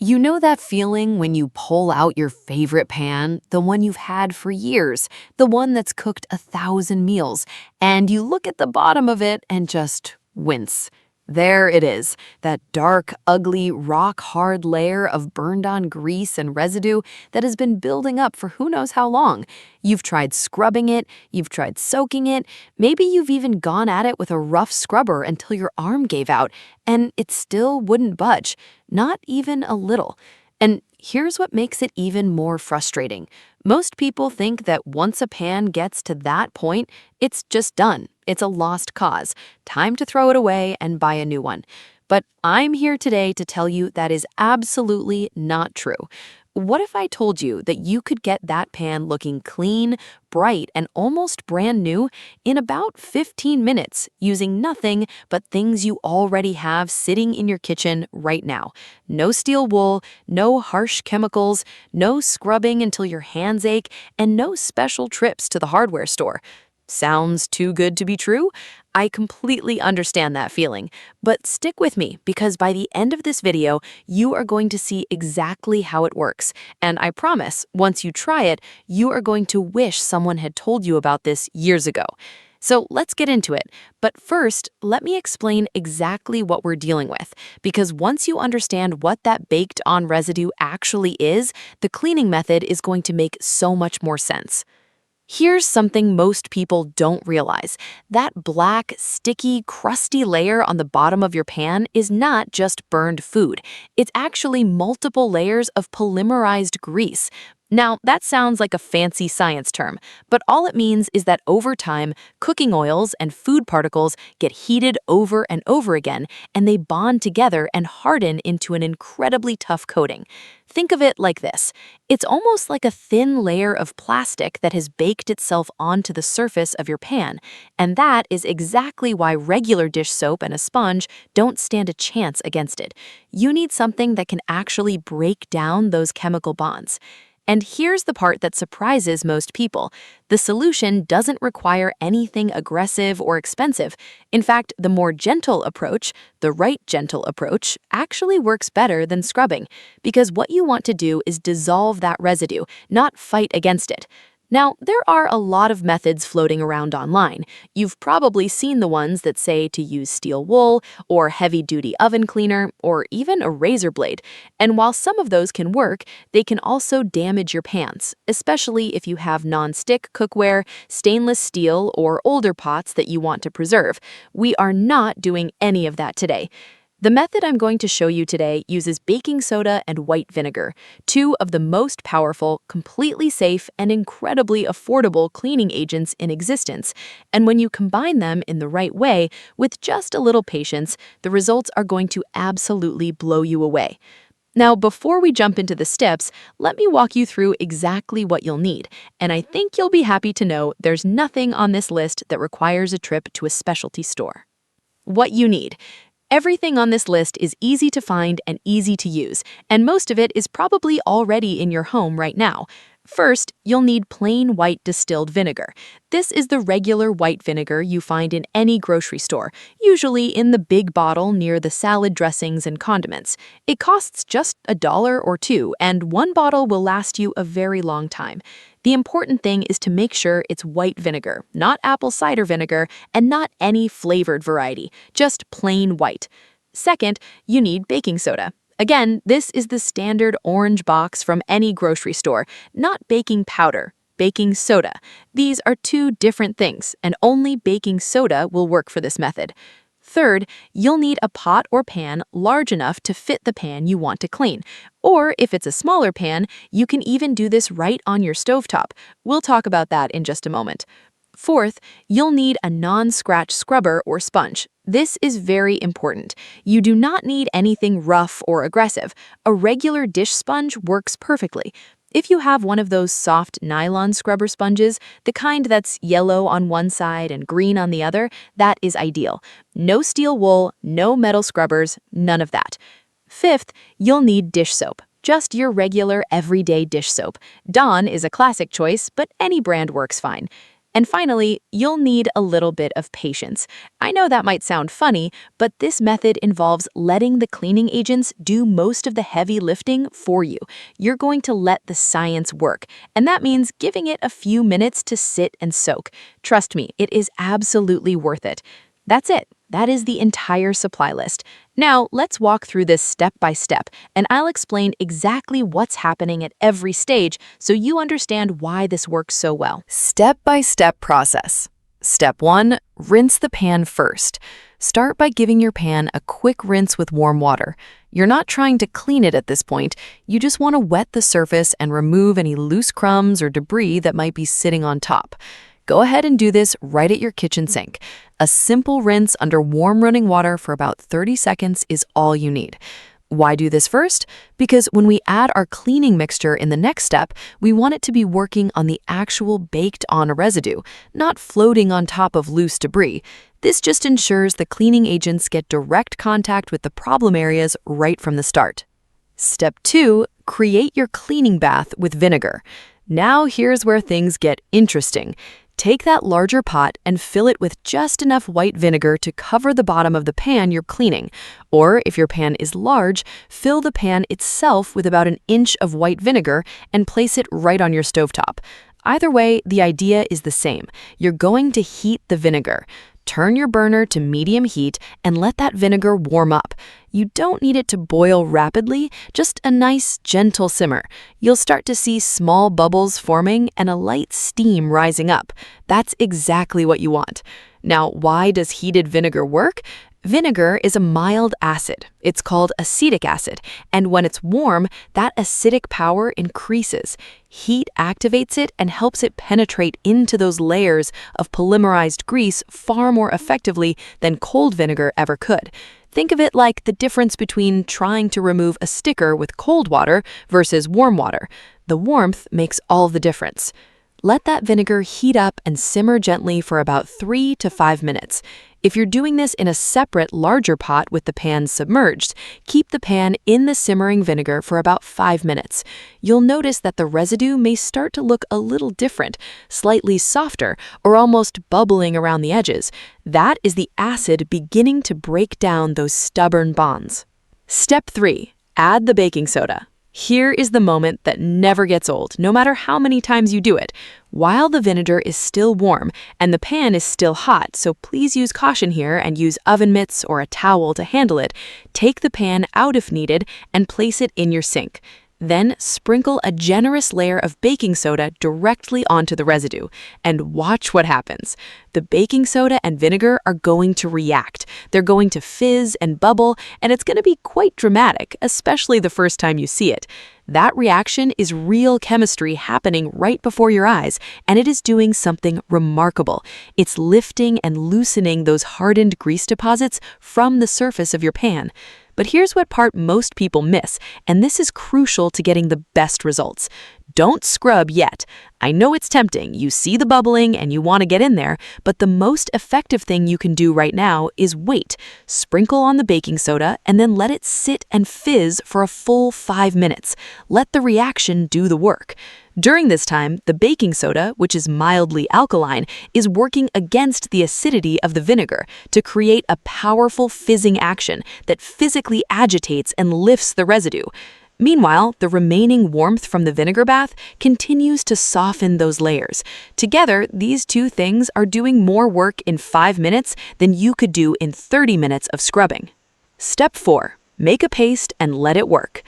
You know that feeling when you pull out your favorite pan, the one you've had for years, the one that's cooked 1,000 meals, and you look at the bottom of it and just wince. There it is, that dark, ugly, rock-hard layer of burned-on grease and residue that has been building up for who knows how long. You've tried scrubbing it, you've tried soaking it, maybe you've even gone at it with a rough scrubber until your arm gave out, and it still wouldn't budge, not even a little. And here's what makes it even more frustrating. Most people think that once a pan gets to that point, it's just done. It's a lost cause. Time to throw it away and buy a new one. But I'm here today to tell you that is absolutely not true. What if I told you that you could get that pan looking clean, bright, and almost brand new in about 15 minutes using nothing but things you already have sitting in your kitchen right now? No steel wool, no harsh chemicals, no scrubbing until your hands ache, and no special trips to the hardware store. Sounds too good to be true? I completely understand that feeling, but stick with me because by the end of this video, you are going to see exactly how it works. And I promise, once you try it, you are going to wish someone had told you about this years ago. So let's get into it. But first, let me explain exactly what we're dealing with, because once you understand what that baked-on residue actually is, the cleaning method is going to make so much more sense. Here's something most people don't realize. That black, sticky, crusty layer on the bottom of your pan is not just burned food. It's actually multiple layers of polymerized grease. Now, that sounds like a fancy science term, but all it means is that over time, cooking oils and food particles get heated over and over again, and they bond together and harden into an incredibly tough coating. Think of it like this. It's almost like a thin layer of plastic that has baked itself onto the surface of your pan, and that is exactly why regular dish soap and a sponge don't stand a chance against it. You need something that can actually break down those chemical bonds. And here's the part that surprises most people. The solution doesn't require anything aggressive or expensive. In fact, the more gentle approach, the right gentle approach, actually works better than scrubbing, because what you want to do is dissolve that residue, not fight against it. Now, there are a lot of methods floating around online. You've probably seen the ones that say to use steel wool, or heavy-duty oven cleaner, or even a razor blade. And while some of those can work, they can also damage your pans, especially if you have non-stick cookware, stainless steel, or older pots that you want to preserve. We are not doing any of that today. The method I'm going to show you today uses baking soda and white vinegar, two of the most powerful, completely safe, and incredibly affordable cleaning agents in existence. And when you combine them in the right way, with just a little patience, the results are going to absolutely blow you away. Now, before we jump into the steps, let me walk you through exactly what you'll need. And I think you'll be happy to know there's nothing on this list that requires a trip to a specialty store. What you need. Everything on this list is easy to find and easy to use, and most of it is probably already in your home right now. First, you'll need plain white distilled vinegar. This is the regular white vinegar you find in any grocery store, usually in the big bottle near the salad dressings and condiments. It costs just $1 or $2, and one bottle will last you a very long time. The important thing is to make sure it's white vinegar, not apple cider vinegar, and not any flavored variety, just plain white. Second, you need baking soda. Again, this is the standard orange box from any grocery store, not baking powder, baking soda. These are two different things, and only baking soda will work for this method. Third, you'll need a pot or pan large enough to fit the pan you want to clean. Or if it's a smaller pan, you can even do this right on your stovetop. We'll talk about that in just a moment. Fourth, you'll need a non-scratch scrubber or sponge. This is very important. You do not need anything rough or aggressive. A regular dish sponge works perfectly. If you have one of those soft nylon scrubber sponges, the kind that's yellow on one side and green on the other, that is ideal. No steel wool, no metal scrubbers, none of that. Fifth, you'll need dish soap. Just your regular everyday dish soap. Dawn is a classic choice, but any brand works fine. And finally, you'll need a little bit of patience. I know that might sound funny, but this method involves letting the cleaning agents do most of the heavy lifting for you. You're going to let the science work, and that means giving it a few minutes to sit and soak. Trust me, it is absolutely worth it. That's it. That is the entire supply list. Now, let's walk through this step by step, and I'll explain exactly what's happening at every stage so you understand why this works so well. Step-by-step process. Step 1, rinse the pan first. Start by giving your pan a quick rinse with warm water. You're not trying to clean it at this point. You just want to wet the surface and remove any loose crumbs or debris that might be sitting on top. Go ahead and do this right at your kitchen sink. A simple rinse under warm running water for about 30 seconds is all you need. Why do this first? Because when we add our cleaning mixture in the next step, we want it to be working on the actual baked-on residue, not floating on top of loose debris. This just ensures the cleaning agents get direct contact with the problem areas right from the start. Step 2, create your cleaning bath with vinegar. Now here's where things get interesting. Take that larger pot and fill it with just enough white vinegar to cover the bottom of the pan you're cleaning. Or if your pan is large, fill the pan itself with about an inch of white vinegar and place it right on your stovetop. Either way, the idea is the same. You're going to heat the vinegar. Turn your burner to medium heat and let that vinegar warm up. You don't need it to boil rapidly, just a nice, gentle simmer. You'll start to see small bubbles forming and a light steam rising up. That's exactly what you want. Now, why does heated vinegar work? Vinegar is a mild acid. It's called acetic acid, and when it's warm, that acidic power increases. Heat activates it and helps it penetrate into those layers of polymerized grease far more effectively than cold vinegar ever could. Think of it like the difference between trying to remove a sticker with cold water versus warm water. The warmth makes all the difference. Let that vinegar heat up and simmer gently for about 3 to 5 minutes. If you're doing this in a separate, larger pot with the pan submerged, keep the pan in the simmering vinegar for about 5 minutes. You'll notice that the residue may start to look a little different, slightly softer, or almost bubbling around the edges. That is the acid beginning to break down those stubborn bonds. Step 3. Add the baking soda. Here is the moment that never gets old, no matter how many times you do it. While the vinegar is still warm and the pan is still hot, so please use caution here and use oven mitts or a towel to handle it, take the pan out if needed and place it in your sink. Then sprinkle a generous layer of baking soda directly onto the residue and watch what happens. The baking soda and vinegar are going to react. They're going to fizz and bubble, and it's going to be quite dramatic, especially the first time you see it. That reaction is real chemistry happening right before your eyes, and it is doing something remarkable. It's lifting and loosening those hardened grease deposits from the surface of your pan. But here's what part most people miss, and this is crucial to getting the best results. Don't scrub yet. I know it's tempting. You see the bubbling and you want to get in there, but the most effective thing you can do right now is wait. Sprinkle on the baking soda and then let it sit and fizz for a full 5 minutes. Let the reaction do the work. During this time, the baking soda, which is mildly alkaline, is working against the acidity of the vinegar to create a powerful fizzing action that physically agitates and lifts the residue. Meanwhile, the remaining warmth from the vinegar bath continues to soften those layers. Together, these two things are doing more work in 5 minutes than you could do in 30 minutes of scrubbing. Step 4. Make a paste and let it work.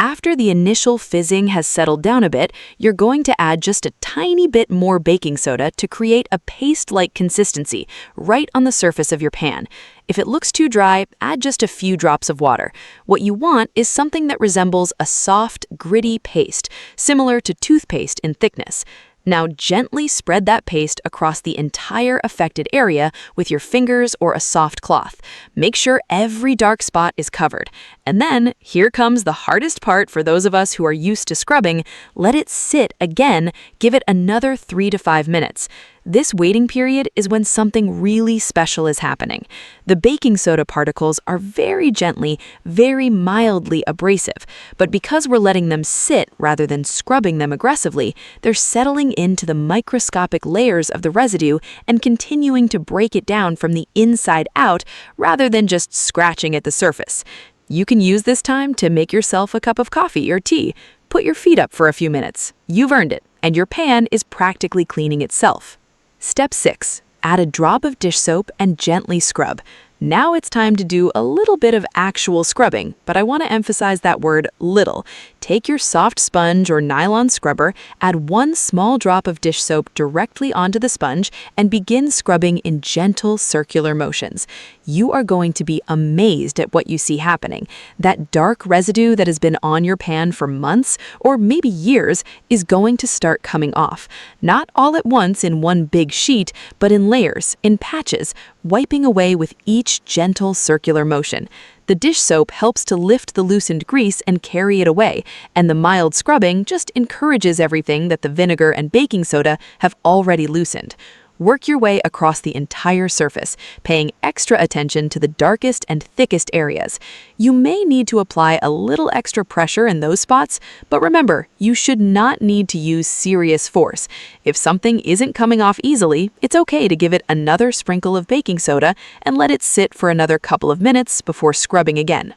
After the initial fizzing has settled down a bit, you're going to add just a tiny bit more baking soda to create a paste-like consistency right on the surface of your pan. If it looks too dry, add just a few drops of water. What you want is something that resembles a soft, gritty paste, similar to toothpaste in thickness. Now gently spread that paste across the entire affected area with your fingers or a soft cloth. Make sure every dark spot is covered. And then, here comes the hardest part for those of us who are used to scrubbing. Let it sit again, give it another 3 to 5 minutes. This waiting period is when something really special is happening. The baking soda particles are very gently, very mildly abrasive, but because we're letting them sit rather than scrubbing them aggressively, they're settling into the microscopic layers of the residue and continuing to break it down from the inside out rather than just scratching at the surface. You can use this time to make yourself a cup of coffee or tea. Put your feet up for a few minutes. You've earned it, and your pan is practically cleaning itself. Step 6. Add a drop of dish soap and gently scrub. Now it's time to do a little bit of actual scrubbing, but I want to emphasize that word little. Take your soft sponge or nylon scrubber, add 1 small drop of dish soap directly onto the sponge, and begin scrubbing in gentle circular motions. You are going to be amazed at what you see happening. That dark residue that has been on your pan for months, or maybe years, is going to start coming off. Not all at once in one big sheet, but in layers, in patches, wiping away with each gentle circular motion. The dish soap helps to lift the loosened grease and carry it away, and the mild scrubbing just encourages everything that the vinegar and baking soda have already loosened. Work your way across the entire surface, paying extra attention to the darkest and thickest areas. You may need to apply a little extra pressure in those spots, but remember, you should not need to use serious force. If something isn't coming off easily, it's okay to give it another sprinkle of baking soda and let it sit for another couple of minutes before scrubbing again.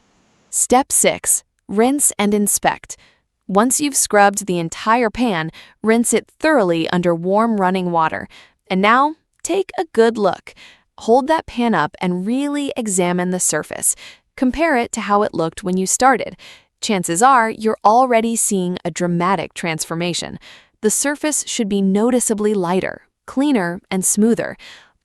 Step 6. Rinse and inspect. Once you've scrubbed the entire pan, rinse it thoroughly under warm running water. And now, take a good look. Hold that pan up and really examine the surface. Compare it to how it looked when you started. Chances are you're already seeing a dramatic transformation. The surface should be noticeably lighter, cleaner, and smoother.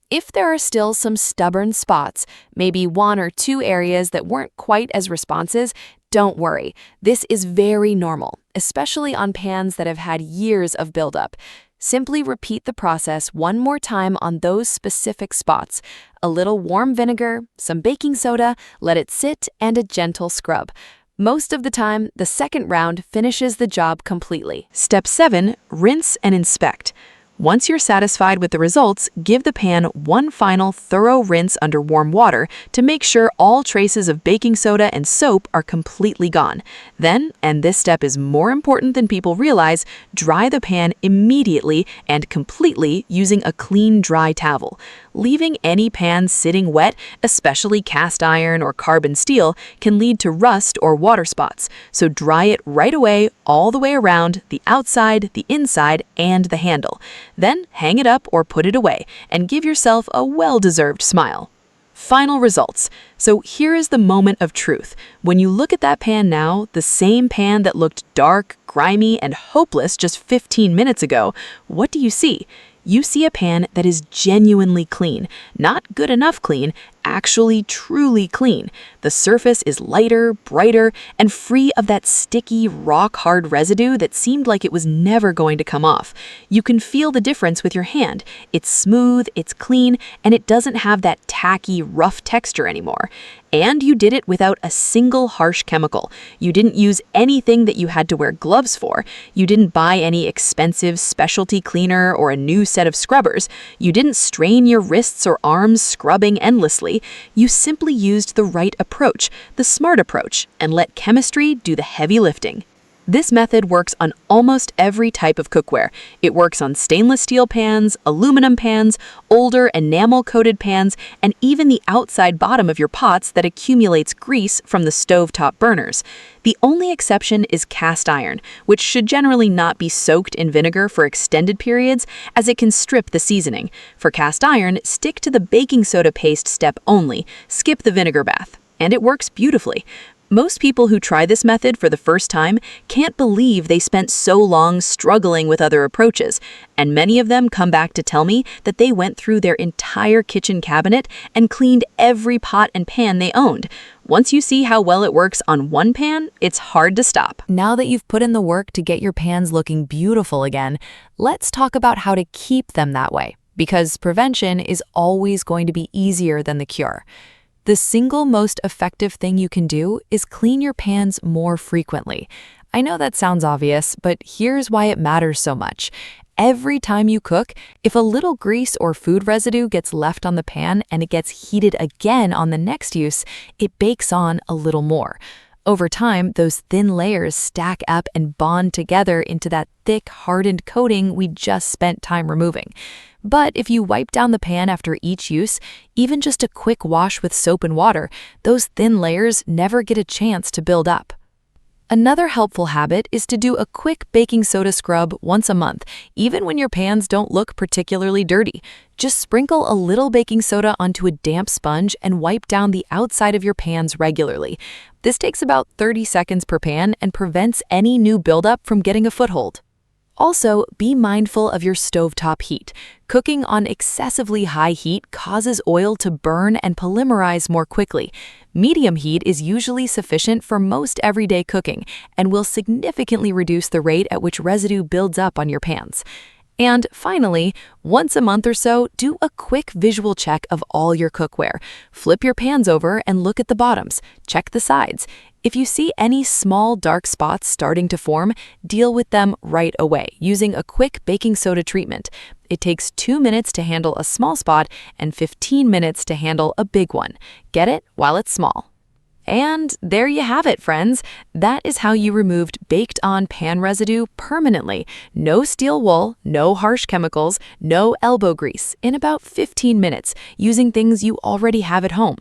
If there are still some stubborn spots, maybe 1 or 2 areas that weren't quite as responsive, don't worry. This is very normal, especially on pans that have had years of buildup. Simply repeat the process one more time on those specific spots. A little warm vinegar, some baking soda, let it sit, and a gentle scrub. Most of the time, the second round finishes the job completely. Step 7. Rinse and inspect. Once you're satisfied with the results, give the pan one final thorough rinse under warm water to make sure all traces of baking soda and soap are completely gone. Then, and this step is more important than people realize, dry the pan immediately and completely using a clean, dry towel. Leaving any pan sitting wet, especially cast iron or carbon steel, can lead to rust or water spots, so dry it right away all the way around, the outside, the inside, and the handle. Then hang it up or put it away and give yourself a well-deserved smile. Final results. So here is the moment of truth. When you look at that pan now, the same pan that looked dark, grimy, and hopeless just 15 minutes ago, what do you see? You see a pan that is genuinely clean, not good enough clean, actually truly clean. The surface is lighter, brighter, and free of that sticky, rock-hard residue that seemed like it was never going to come off. You can feel the difference with your hand. It's smooth, it's clean, and it doesn't have that tacky, rough texture anymore. And you did it without a single harsh chemical. You didn't use anything that you had to wear gloves for. You didn't buy any expensive specialty cleaner or a new set of scrubbers. You didn't strain your wrists or arms scrubbing endlessly. You simply used the right approach, the smart approach, and let chemistry do the heavy lifting. This method works on almost every type of cookware. It works on stainless steel pans, aluminum pans, older enamel-coated pans, and even the outside bottom of your pots that accumulates grease from the stovetop burners. The only exception is cast iron, which should generally not be soaked in vinegar for extended periods, as it can strip the seasoning. For cast iron, stick to the baking soda paste step only. Skip the vinegar bath. And it works beautifully. Most people who try this method for the first time can't believe they spent so long struggling with other approaches, and many of them come back to tell me that they went through their entire kitchen cabinet and cleaned every pot and pan they owned. Once you see how well it works on one pan, it's hard to stop. Now that you've put in the work to get your pans looking beautiful again, let's talk about how to keep them that way, because prevention is always going to be easier than the cure. The single most effective thing you can do is clean your pans more frequently. I know that sounds obvious, but here's why it matters so much. Every time you cook, if a little grease or food residue gets left on the pan and it gets heated again on the next use, it bakes on a little more. Over time, those thin layers stack up and bond together into that thick, hardened coating we just spent time removing. But if you wipe down the pan after each use, even just a quick wash with soap and water, those thin layers never get a chance to build up. Another helpful habit is to do a quick baking soda scrub once a month, even when your pans don't look particularly dirty. Just sprinkle a little baking soda onto a damp sponge and wipe down the outside of your pans regularly. This takes about 30 seconds per pan and prevents any new buildup from getting a foothold. Also, be mindful of your stovetop heat. Cooking on excessively high heat causes oil to burn and polymerize more quickly. Medium heat is usually sufficient for most everyday cooking and will significantly reduce the rate at which residue builds up on your pans. And finally, once a month or so, do a quick visual check of all your cookware. Flip your pans over and look at the bottoms. Check the sides. If you see any small dark spots starting to form, deal with them right away using a quick baking soda treatment. It takes 2 minutes to handle a small spot and 15 minutes to handle a big one. Get it while it's small. And there you have it, friends. That is how you removed baked-on pan residue permanently. No steel wool, no harsh chemicals, no elbow grease, in about 15 minutes, using things you already have at home.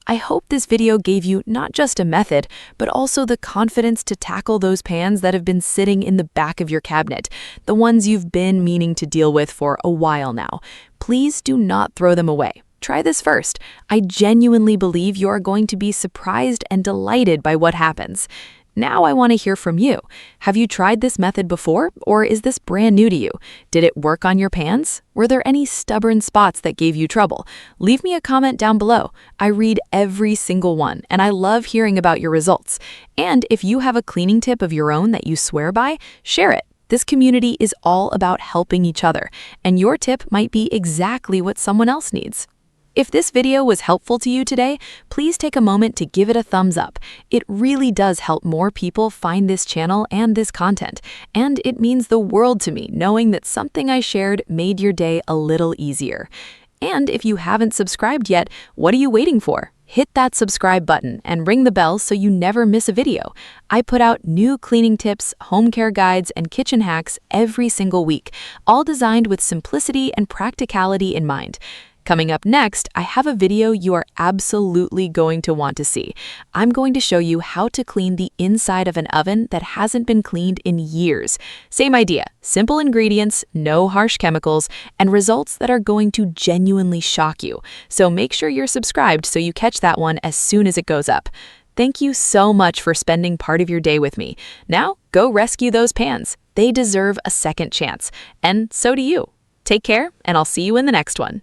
I hope this video gave you not just a method, but also the confidence to tackle those pans that have been sitting in the back of your cabinet, the ones you've been meaning to deal with for a while now. Please do not throw them away. Try this first. I genuinely believe you are going to be surprised and delighted by what happens. Now I want to hear from you. Have you tried this method before, or is this brand new to you? Did it work on your pans? Were there any stubborn spots that gave you trouble? Leave me a comment down below. I read every single one, and I love hearing about your results. And if you have a cleaning tip of your own that you swear by, share it. This community is all about helping each other, and your tip might be exactly what someone else needs. If this video was helpful to you today, please take a moment to give it a thumbs up. It really does help more people find this channel and this content, and it means the world to me knowing that something I shared made your day a little easier. And if you haven't subscribed yet, what are you waiting for? Hit that subscribe button and ring the bell so you never miss a video. I put out new cleaning tips, home care guides, and kitchen hacks every single week, all designed with simplicity and practicality in mind. Coming up next, I have a video you are absolutely going to want to see. I'm going to show you how to clean the inside of an oven that hasn't been cleaned in years. Same idea, simple ingredients, no harsh chemicals, and results that are going to genuinely shock you. So make sure you're subscribed so you catch that one as soon as it goes up. Thank you so much for spending part of your day with me. Now, go rescue those pans. They deserve a second chance, and so do you. Take care, and I'll see you in the next one.